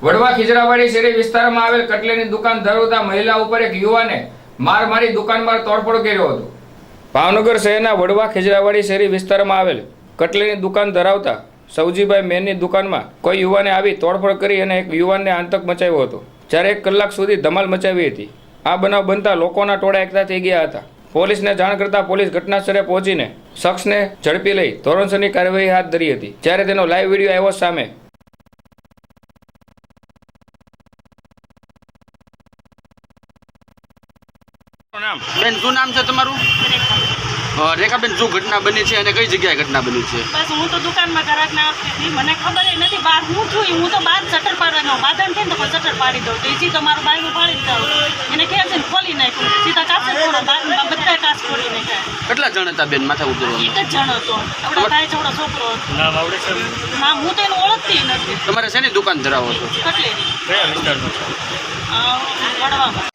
વડવા ખીજરાવાડી શેરી વિસ્તારમાં આવેલ કટલેની દુકાન ધરાવતા મહિલા ઉપર એક યુવાને માર મારી દુકાનમાં તોડફોડ કર્યો હતો। ભાવનગર શહેરના વડવા ખીજરાવાડી શેરી વિસ્તારમાં આવેલ કટલેની દુકાન ધરાવતા સૌજીભાઈ મેનની દુકાનમાં કોઈ યુવાને આવી તોડફોડ કરી અને એક યુવાનને આતંક મચાવ્યો હતો, જ્યારે 1 કલાક સુધી ધમાલ મચાવી હતી। આ બનાવ બનતા લોકોના ટોળા એકઠા થઈ ગયા હતા। પોલીસને જાણ કરતા પોલીસ ઘટનાસ્થળે પહોંચીને શખ્સને ઝડપી લઈ ધોરણસરની કાર્યવાહી હાથ ધરી હતી, જ્યારે તેનો લાઈવ વિડીયો આવ્યો સામે। બેન શું નામ છે તમારું? રેખાબેન, શું ઘટના બની છે અને કઈ જગ્યાએ ઘટના બની છે? બસ હું તો દુકાનમાં ગ્રાહકને આપતી હતી, મને ખબર નથી બહાર હું છું, હું તો બહાર શટર પાડવાનો બાંધણ છે ને તો શટર પાડી દઉં તો એ તો મારું બાયનું પાડી દઉં એને કહે છે ને ખોલી નાખ્યું, સીધા કાચ થોડો બહાર બધા કાચ ખોલી નાખ્યા। કેટલા જણ હતા બેન માથા ઉતરવા? 1 જ જણ હતો, આપણા ભાઈ જેવડો છોકરો હતો। નામ આવડે છે? નામ હું તો એને ઓળખતી નથી। તમારે શેની દુકાન ધરાવો છો? કેટલી કયા વિસ્તારમાં? વડવામાં।